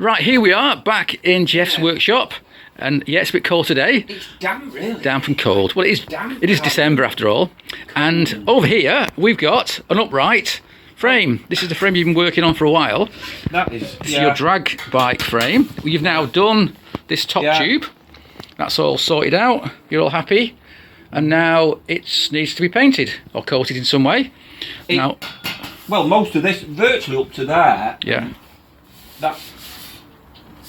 Right, here we are, back in Jeff's workshop. And yeah, it's a bit cold today. It's damp, really. Damp and cold. Well, Damp, it is December after all. And over here, we've got an upright frame. This is the frame you've been working on for a while. That is, It's your drag bike frame. You've now done this top tube. That's all sorted out. You're all happy. And now it needs to be painted or coated in some way. Well, most of this, virtually up to there. Yeah.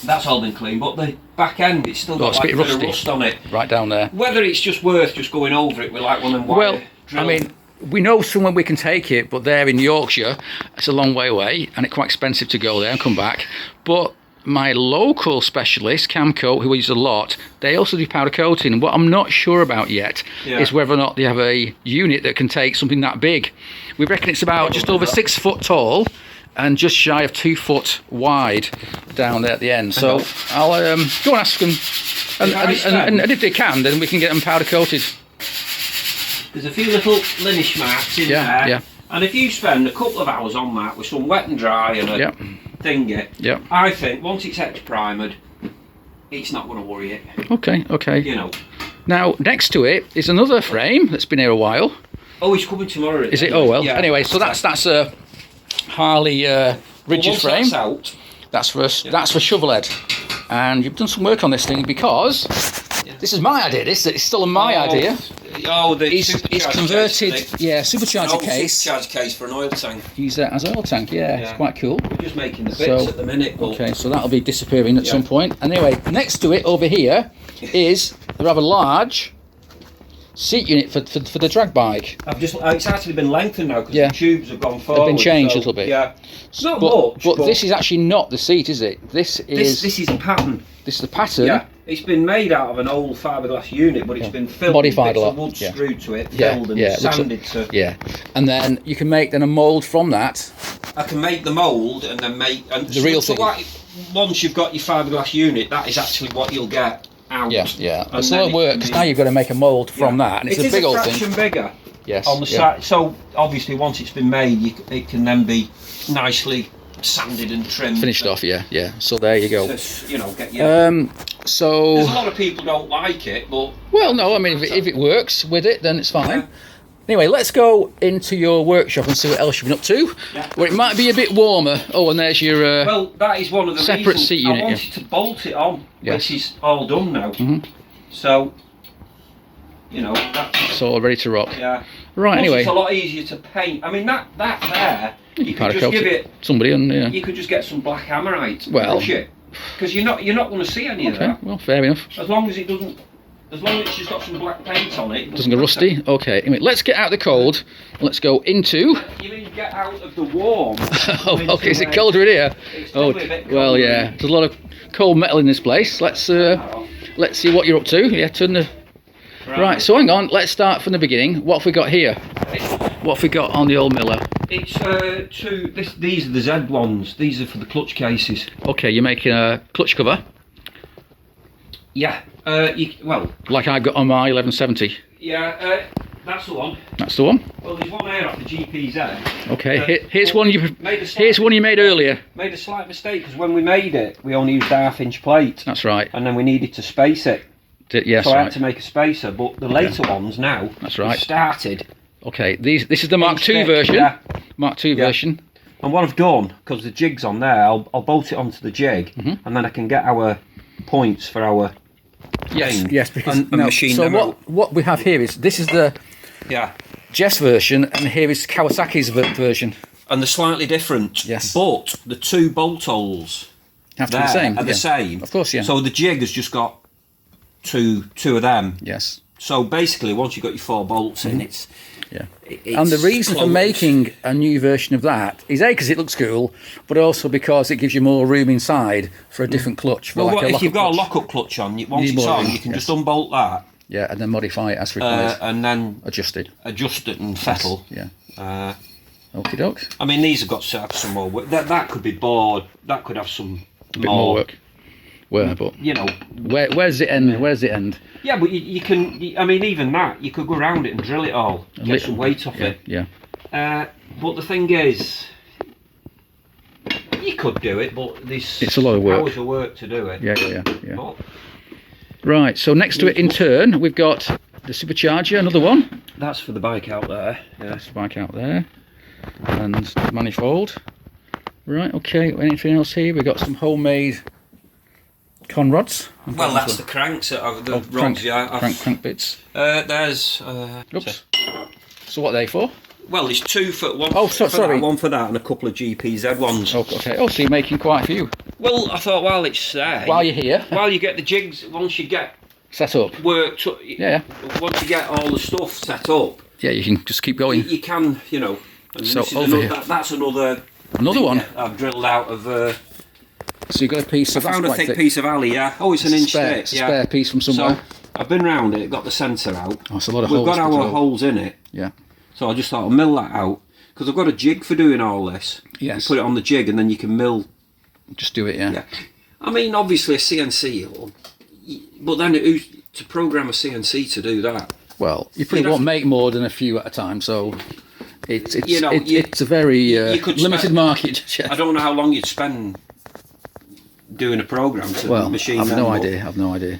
That's all been clean, but the back end, it's still got like a bit of rust on it. Right down there. Whether it's just worth just going over it with like one of them wire drills. I mean, we know somewhere we can take it, but there in Yorkshire, it's a long way away, and it's quite expensive to go there and come back. But my local specialist, Camcoat, who we use a lot, they also do powder coating. What I'm not sure about yet is whether or not they have a unit that can take something that big. We reckon it's about just over 6 foot tall and just shy of 2 foot wide down there at the end. So I'll go and ask them, and if they can, then we can get them powder coated. There's a few little linish marks in there. Yeah. And if you spend a couple of hours on that with some wet and dry and a thingy, I think once it's primered, it's not going to worry it. Okay. You know. Now, next to it is another frame that's been here a while. Oh, he's coming tomorrow. Is it? Oh, well. Yeah. Anyway, so that's a Harley rigid frame. That's for shovel head. And you've done some work on this thing because this is my idea. This is still my idea. Oh, it's converted, supercharger case. Supercharger case for an oil tank. Use that as an oil tank. Yeah, it's quite cool. We're just making the bits at the minute. But okay, so that'll be disappearing at some point. Anyway, next to it over here is a rather large seat unit for the drag bike. It's actually been lengthened now because the tubes have gone forward. They've been changed a little bit. Yeah, it's not much. But this is actually not the seat, is it? This is a pattern. This is the pattern. Yeah, it's been made out of an old fiberglass unit, but it's been filled modified with a lot. Wood screwed to it, filled and sanded to. And then you can make a mould from that. I can make the mould and then make the real thing. Like, once you've got your fiberglass unit, that is actually what you'll get out. Yeah. It's a lot of work because now you've got to make a mould from that, and it's a big old thing. It is a fraction bigger. Yes. On the side, so obviously once it's been made, it can then be nicely sanded and trimmed. Finished off, yeah. So there you go. To, get your. So there's a lot of people don't like it, but well, no, I mean if it works with it, then it's fine. Yeah. Anyway, let's go into your workshop and see what else you've been up to. Yeah. Well, it might be a bit warmer. Oh, and there's your well, that is one of the separate seat unit. I wanted to bolt it on, which is all done now. So, that's all ready to rock. Yeah. Right. Anyway, it's a lot easier to paint. I mean, that there, you could just give it somebody, and you could just get some black hammerite. Well, because you're not going to see any of that. Well, fair enough. As long as it's just got some black paint on it. Doesn't go rusty. Okay. Anyway, let's get out of the cold and let's go into. You mean get out of the warm? Okay. Is it colder in here? Well, yeah. There's a lot of cold metal in this place. Let's see what you're up to. Yeah. Turn the. Right. So hang on. Let's start from the beginning. What have we got here? What have we got on the old Miller? It's these are the Z ones. These are for the clutch cases. Okay. You're making a clutch cover. Yeah. Like I've got on my 1170. Yeah, that's the one. That's the one. Well, there's one here off the GPZ. Okay, here's one you made earlier. Made a slight mistake because when we made it, we only used a 1/2 inch plate. That's right. And then we needed to space it. Yes, so I had to make a spacer. But the later ones now. That's right. Started. Okay, this is the Mark II version. Yeah. Mark II version. And what I've done, because the jig's on there, I'll bolt it onto the jig, and then I can get our points for our. Yes, because so what we have here is this is the Jeff's version, and here is Kawasaki's version, and they're slightly different. Yes, but the two bolt holes have to be the same. Are the same, of course. Yeah. So the jig has just got two of them. Yes. So basically, once you've got your 4 bolts in, it's. And the reason for making a new version of that is because it looks cool, but also because it gives you more room inside for a different clutch. If you've got a lock-up clutch on, once it's on, you can just unbolt that. Yeah, and then modify it as required. And then adjust it and settle. Yes. Yeah. Okie doke. I mean, these have got to have some more work. That could be bored. That could have some a bit more work. Where, but where's it end? Where's it end? Yeah, but you can. I mean, even that you could go around it and drill it all, get some weight off it. Yeah. But the thing is, you could do it, but it's a lot of work. Hours of work to do it. Yeah. But, right, so next to it in turn, we've got the supercharger, another one. That's for the bike out there. Yeah. That's the bike out there. And the manifold. Right, okay, anything else here? We've got some homemade con rods. Well, that's the cranks that are the rods, crank bits. There's... Oops. So what are they for? Well, there's two for one. Sorry. One for that, and a couple of GPZ ones. Oh, okay. Oh, so you're making quite a few. Well, I thought while it's there, while you're here, while you get the jigs, once you get set up, worked, once you get all the stuff set up, yeah, you can just keep going. You can, you know. And so over here, that's another one I've drilled out of. So you've got a piece of. I found a thick piece of alley. Yeah. Oh, it's an inch thick. Spare piece from somewhere. So I've been round it, got the centre out. Oh, it's a lot of holes. We've got our holes in it. Yeah. So I just thought I'll mill that out because I've got a jig for doing all this. Yes. You put it on the jig and then you can mill. Just do it, yeah. I mean, obviously a CNC, but then who's to program a CNC to do that? Well, you probably won't make more than a few at a time, so it's a very limited market. I don't know how long you'd spend doing a program to machine. I've no idea.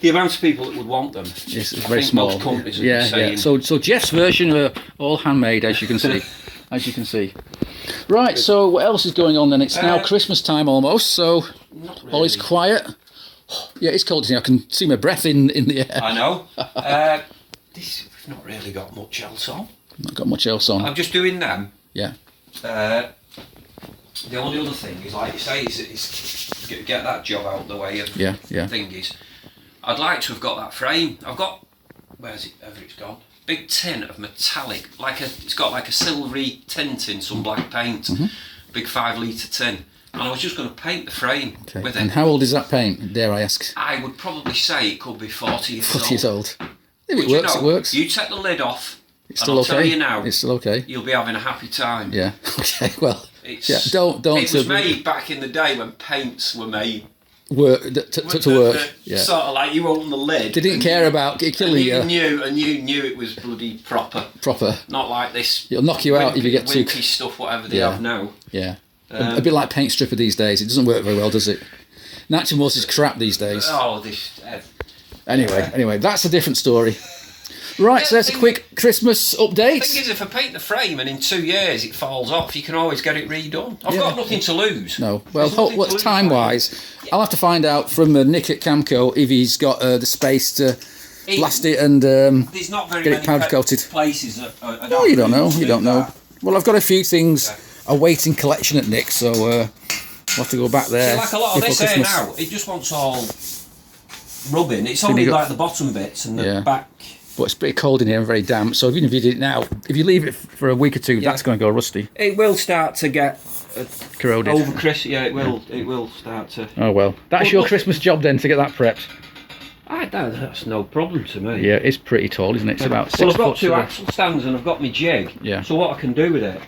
The amount of people that would want them. Yes, it's very small. Most companies yeah. So Jeff's version are all handmade, as you can see. Right. So what else is going on then? It's now Christmas time almost, so really. All is quiet. Yeah, it's cold in here. I can see my breath in the air. I know. We've not really got much else on. Not got much else on. I'm just doing them. Yeah. The only other thing is, like you say, is get that job out of the way of thingies. I'd like to have got that frame. I've got, where's it, ever it's gone? Big tin of metallic, it's got like a silvery tint in some black paint. Big 5 litre tin. And I was just going to paint the frame with it. And how old is that paint, dare I ask? I would probably say it could be 40 years old. 40 years old. If it works, it works. You take the lid off, it's still okay. I'll tell you now, it's still okay. You'll be having a happy time. Yeah, okay, well, don't. It was made back in the day when paints were made. To work. Yeah. Sort of like you open the lid. They didn't care about killing you. You knew it was bloody proper. Not like this. It'll knock you out if you get too stuff, whatever they have now. Yeah. A bit like paint stripper these days. It doesn't work very well, does it? Natural moss is crap these days. Oh, this. Anyway, that's a different story. Right, so that's a quick Christmas update. The thing is, if I paint the frame and in 2 years it falls off, you can always get it redone. I've got nothing to lose. No. Well, time-wise, I'll have to find out from Nick at Camco if he's got the space to blast it and there's not very get it powder coated. Places that no, you don't know. You don't know. Well, I've got a few things awaiting collection at Nick's, so we'll have to go back there. See, like a lot of this here now, it just wants all rubbing. It's only like the bottom bits and the back. But it's pretty cold in here and very damp, so even if you did it now, if you leave it for a week or two, that's going to go rusty. It will start to get corroded. Over Christmas, it will start to. Oh well, that's your Christmas job then, to get that prepped. That's no problem to me. Yeah, it's pretty tall, isn't it? It's about 6 foot. Well, I've got 2 axle stands and I've got my jig. Yeah. So what I can do with it,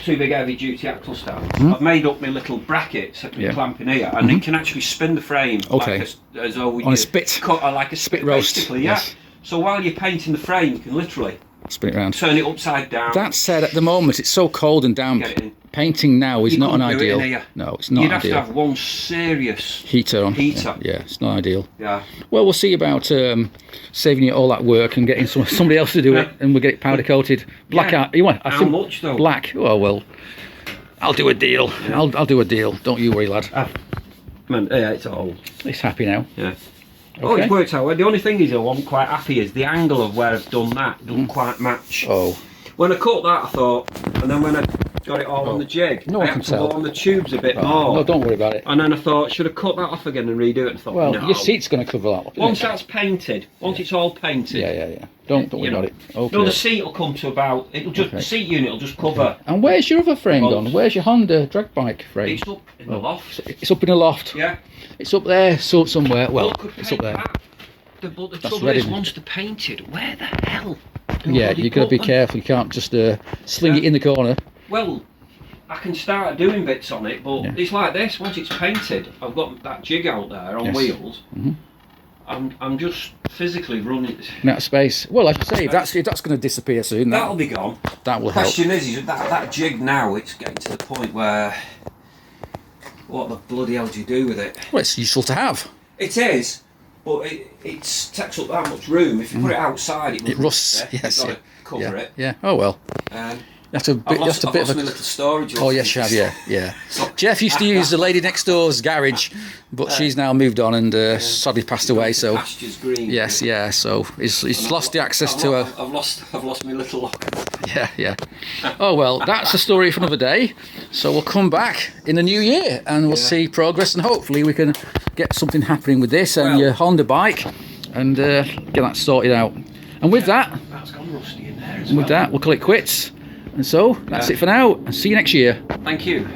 2 big heavy duty axle stands. I've made up my little brackets that can clamp in here, and it can actually spin the frame like as though on a spit, like a spit roast. Yes. So while you're painting the frame, you can literally spin it around, turn it upside down. That said, at the moment it's so cold and damp. Painting now is not an ideal. No, it's not ideal. You'd have to have one serious heater on. Yeah, it's not ideal. Yeah. Well, we'll see about saving you all that work and getting somebody else to do it, and we'll get it powder coated. Black out. You want? How much though? Black. Oh well, I'll do a deal. Yeah. I'll do a deal. Don't you worry, lad. It's all. It's happy now. Yeah. Okay. Oh, it's worked out. The only thing is I wasn't quite happy is the angle of where I've done that doesn't quite match. Oh. When I cut that, I thought, and then when I got it all on the jig, I had to go on the tubes a bit more. No, don't worry about it. And then I thought, should I cut that off again and redo it? And I thought, well, no. Your seat's going to cover that up. Once that's painted, it's all painted. Yeah. Don't worry about it. Okay. No, the seat will come to about. The seat unit will just cover. And where's your other frame gone? Where's your Honda drag bike frame? It's up in the loft. It's up in the loft. Yeah. It's up there, somewhere. Well, it's up there. But the trouble is, once they're painted, where the hell? Yeah, you've got to be careful. You can't just sling it in the corner. Well, I can start doing bits on it, but it's like this. Once it's painted, I've got that jig out there on wheels. I'm just physically running out of space. Well, like I say, if that's going to disappear soon, that'll be gone. That will help. The question is that jig now, it's getting to the point where, what the bloody hell do you do with it? Well, it's useful to have. It is, but it takes up that much room. If you put it outside, it rusts. Yes, you've got to cover it. Yeah. Oh well. That's a bit of a little storage. Oh yes, you have. Yeah. Jeff used to use the lady next door's garage, but she's now moved on and sadly passed away. So pastures green. Yes, yeah. So he's lost the access to her. I've lost my little locker. Yeah. Oh well, that's a story for another day. So we'll come back in the new year and we'll see progress, and hopefully we can get something happening with this and your Honda bike and get that sorted out. And with that's gone rusty in there as well. With that, we'll call it quits. And so that's it for now. And see you next year. Thank you.